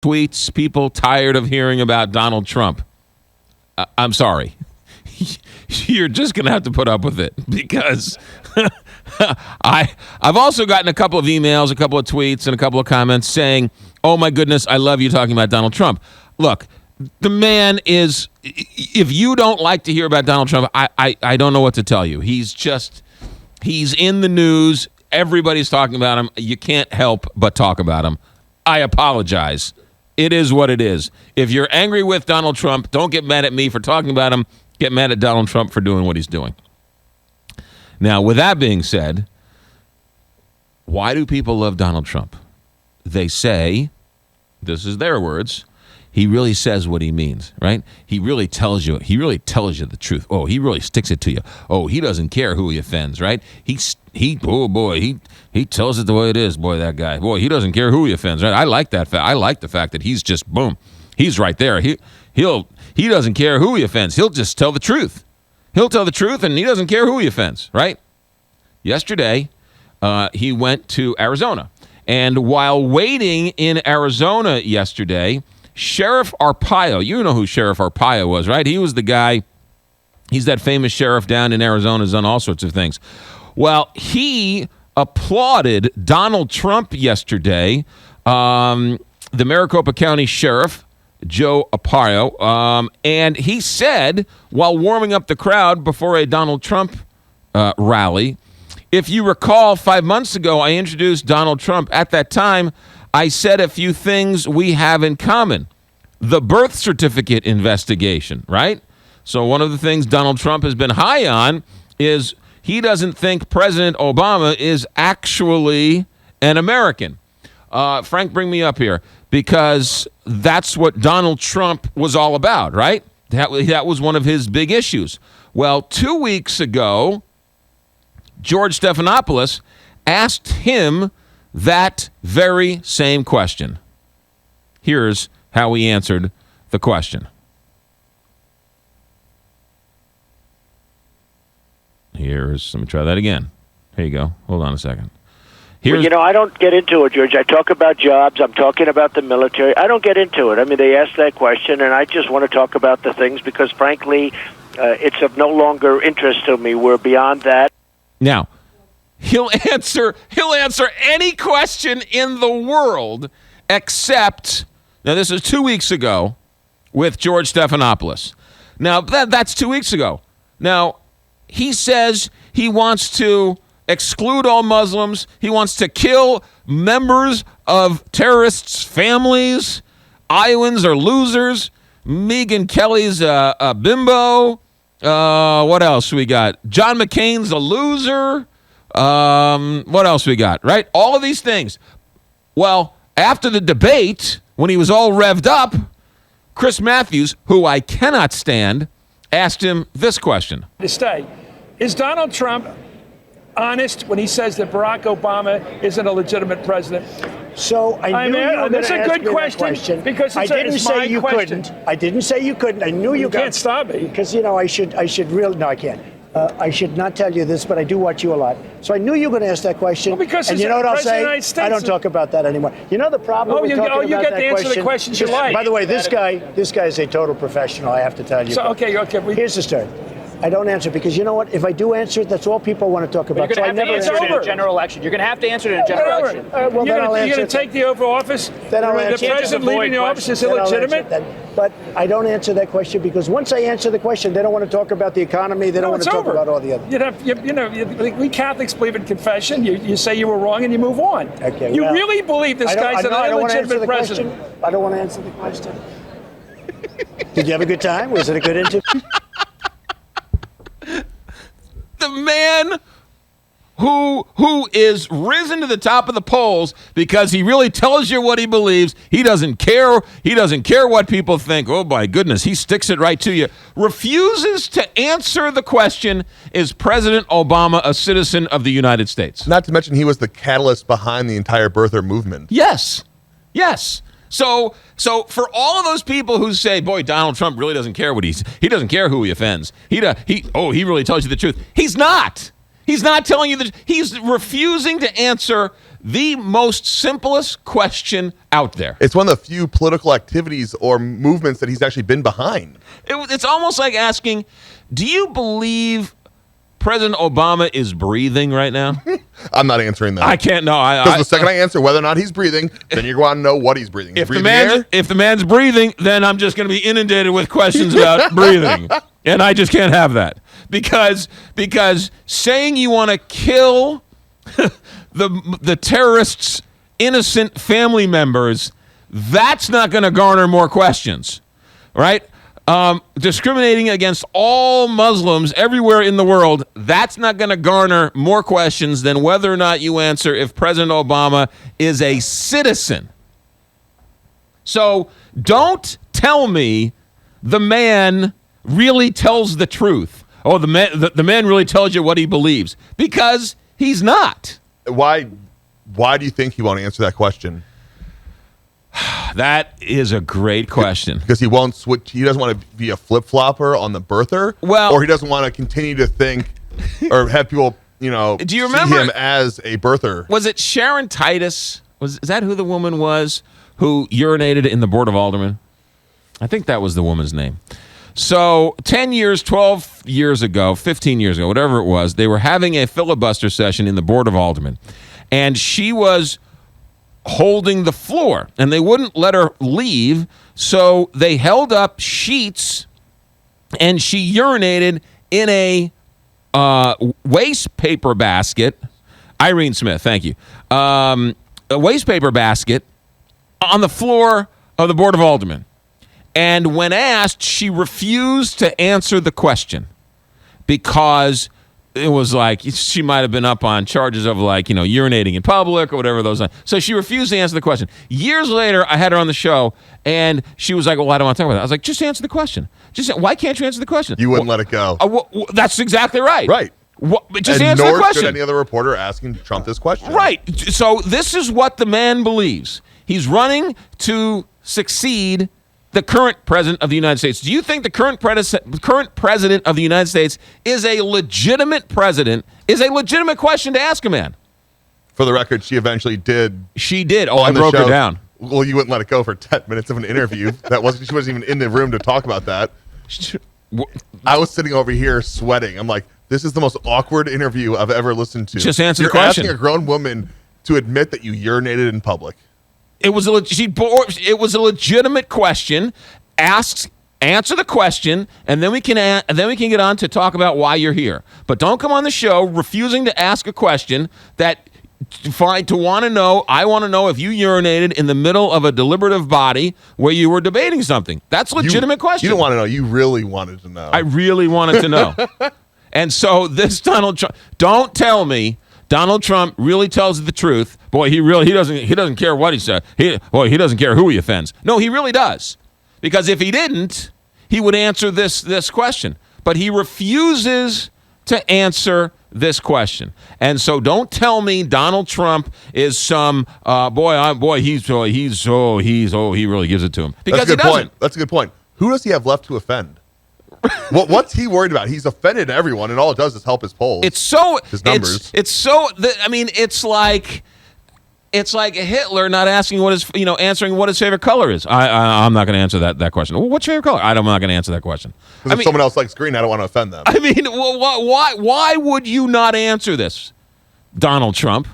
tweets, people tired of hearing about Donald Trump. I'm sorry. You're just going to have to put up with it because I've also gotten a couple of emails, a couple of tweets, and a couple of comments saying, oh, my goodness, I love you talking about Donald Trump. Look, the man is, if you don't like to hear about Donald Trump, I don't know what to tell you. He's in the news. Everybody's talking about him. You can't help but talk about him. I apologize. It is what it is. If you're angry with Donald Trump, don't get mad at me for talking about him. Get mad at Donald Trump for doing what he's doing. Now, with that being said, why do people love Donald Trump? They say, this is their words, he really says what he means, right? He really tells you the truth. Oh, he really sticks it to you. Oh, he doesn't care who he offends, right? He tells it the way it is, boy, that guy. Boy, he doesn't care who he offends, right? I like that fact. I like the fact that he's just, boom, he's right there. He doesn't care who he offends. He'll just tell the truth. He'll tell the truth, and he doesn't care who he offends, right? Yesterday, he went to Arizona. And while waiting in Arizona yesterday, Sheriff Arpaio, you know who Sheriff Arpaio was, right? He was the guy, he's that famous sheriff down in Arizona, has done all sorts of things. Well, he applauded Donald Trump yesterday, the Maricopa County Sheriff, Joe Arpaio, and he said, while warming up the crowd before a Donald Trump rally, if you recall, 5 months ago, I introduced Donald Trump. At that time, I said a few things we have in common. The birth certificate investigation, right? So one of the things Donald Trump has been high on is he doesn't think President Obama is actually an American. Frank, bring me up here, because that's what Donald Trump was all about, right? That was one of his big issues. Well, 2 weeks ago, George Stephanopoulos asked him that very same question. Here's how he answered the question. Let me try that again. Here you go. Hold on a second. Well, I don't get into it, George. I talk about jobs. I'm talking about the military. I don't get into it. I mean, they asked that question, and I just want to talk about the things because, frankly, it's of no longer interest to me. We're beyond that. Now, he'll answer any question in the world except, now this is 2 weeks ago with George Stephanopoulos. Now, that's 2 weeks ago. Now, he says he wants to exclude all Muslims. He wants to kill members of terrorists' families. Iowans are losers. Megyn Kelly's a bimbo. What else we got? John McCain's a loser. What else we got, right? All of these things. Well, after the debate, when he was all revved up, Chris Matthews, who I cannot stand, asked him this question. Is Donald Trump honest when he says that Barack Obama isn't a legitimate president? So I knew you were going to ask me that question because I didn't say you couldn't. I didn't say you couldn't. I knew you can't stop me. Because, I should really, no, I can't. I should not tell you this, but I do watch you a lot. So I knew you were going to ask that question. Well, because and you know what I'll say? I don't talk about that anymore. You know the problem with talking about that question? You get to answer the questions you like. By the way, this guy is a total professional, I have to tell you. So, okay. Here's the story. I don't answer because you know what? If I do answer it, that's all people want to talk about. You're going to have to answer it in a general election. You're going to have to answer it in a general election. Well, you're going to take the oath of office? Then I'll answer the president leaving the office is illegitimate? But I don't answer that question because once I answer the question, they don't want to talk about the economy. They don't want to talk about all the other. We Catholics believe in confession. You say you were wrong and you move on. Okay, you really believe this guy's an illegitimate president? I don't want to answer the question. Did you have a good time? Was it a good interview? The man who is risen to the top of the polls because he really tells you what he believes. He doesn't care. He doesn't care what people think. Oh, my goodness. He sticks it right to you. Refuses to answer the question, is President Obama a citizen of the United States? Not to mention he was the catalyst behind the entire birther movement. Yes. So for all of those people who say, boy, Donald Trump really doesn't care he doesn't care who he offends. He really tells you the truth. He's not. He's not telling you that. He's refusing to answer the most simplest question out there. It's one of the few political activities or movements that he's actually been behind. It's almost like asking, do you believe President Obama is breathing right now? I'm not answering that. I can't know. Because the second I answer whether or not he's breathing, then you're going to know what he's breathing. If the man's breathing, then I'm just going to be inundated with questions about breathing. And I just can't have that. Because saying you want to kill the terrorists' innocent family members, that's not going to garner more questions, right? Discriminating against all Muslims everywhere in the world, that's not going to garner more questions than whether or not you answer if President Obama is a citizen. So don't tell me the man really tells the truth. Oh, the man really tells you what he believes, because he's not. Why do you think he won't answer that question? That is a great question. Because he won't switch. He doesn't want to be a flip-flopper on the birther. Well, or he doesn't want to continue to think or have people, do you remember see him as a birther? Was it Sharon Titus? Is that who the woman was who urinated in the Board of Aldermen? I think that was the woman's name. So 10 years, 12 years ago, 15 years ago, whatever it was, they were having a filibuster session in the Board of Aldermen. And she was holding the floor, and they wouldn't let her leave, so they held up sheets, and she urinated in a waste paper basket. Irene Smith, thank you. A waste paper basket on the floor of the Board of Aldermen. And when asked, she refused to answer the question because it was like she might have been up on charges of urinating in public or whatever those are. So she refused to answer the question. Years later, I had her on the show, and she was like, well, I don't want to talk about that. I was like, just answer the question. Why can't you answer the question? You wouldn't let it go. That's exactly right. Right. Just answer the question. Nor should any other reporter asking Trump this question. Right. So this is what the man believes. He's running to succeed the current president of the United States. Do you think the current president of the United States is a legitimate president? Is a legitimate question to ask a man? For the record, she eventually did. She did. Oh, I broke her down. Well, you wouldn't let it go for 10 minutes of an interview. She wasn't even in the room to talk about that. I was sitting over here sweating. I'm like, this is the most awkward interview I've ever listened to. Just answer the question. You're asking a grown woman to admit that you urinated in public. It was a legitimate question. Answer the question, and then we can get on to talk about why you're here. But don't come on the show refusing to ask a question that I want to know if you urinated in the middle of a deliberative body where you were debating something. That's a legitimate question. You didn't want to know. You really wanted to know. I really wanted to know. And so this Donald Trump, don't tell me Donald Trump really tells the truth. Boy, he doesn't care what he said. He doesn't care who he offends. No, he really does. Because if he didn't, he would answer this question. But he refuses to answer this question. And so don't tell me Donald Trump is some he really gives it to him. Because he doesn't. That's a good point. Who does he have left to offend? What's he worried about? He's offended everyone, and all it does is help his polls. His numbers. It's like Hitler not asking answering what his favorite color is. I'm not going to answer that question. Well, what's your favorite color? I'm not going to answer that question. If someone else likes green, I don't want to offend them. I mean, why would you not answer this, Donald Trump?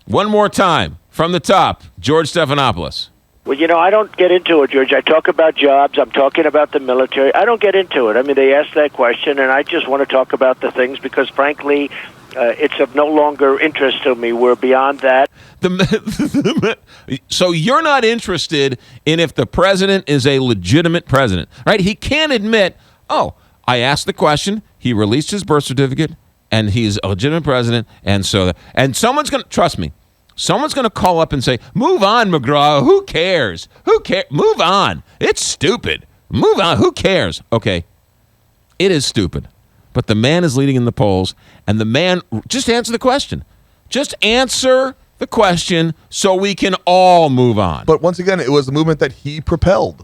One more time from the top, George Stephanopoulos. Well, I don't get into it, George. I talk about jobs. I'm talking about the military. I don't get into it. I mean, they ask that question, and I just want to talk about the things because, frankly, it's of no longer interest to me. We're beyond that. So you're not interested in if the president is a legitimate president, right? He can't admit, I asked the question, he released his birth certificate, and he's a legitimate president, and someone's going to, trust me, someone's going to call up and say, move on, McGraw. Who cares? Move on. It's stupid. Move on. Who cares? Okay. It is stupid. But the man is leading in the polls, and the man, just answer the question. Just answer the question so we can all move on. But once again, it was a movement that he propelled.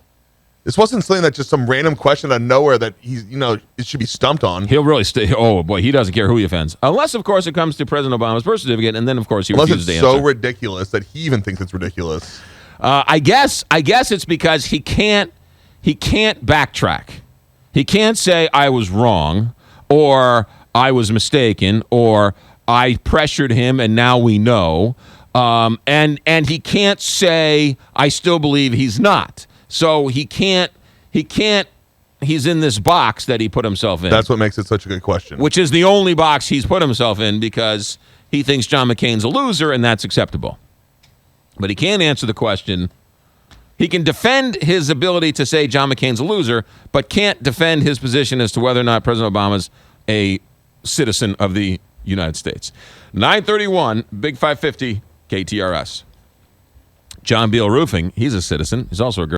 This wasn't something that just some random question out of nowhere that he's, it should be stumped on. He'll really stay. Oh boy, he doesn't care who he offends, unless of course it comes to President Obama's birth certificate, and then of course he refuses to answer. Unless it's so ridiculous that he even thinks it's ridiculous. I guess it's because he can't backtrack. He can't say I was wrong, or I was mistaken, or I pressured him and now we know. And he can't say I still believe he's not. So he can't, he's in this box that he put himself in. That's what makes it such a good question. Which is the only box he's put himself in because he thinks John McCain's a loser and that's acceptable. But he can't answer the question. He can defend his ability to say John McCain's a loser, but can't defend his position as to whether or not President Obama's a citizen of the United States. 931, Big 550, KTRS. John Beal Roofing, he's a citizen. He's also a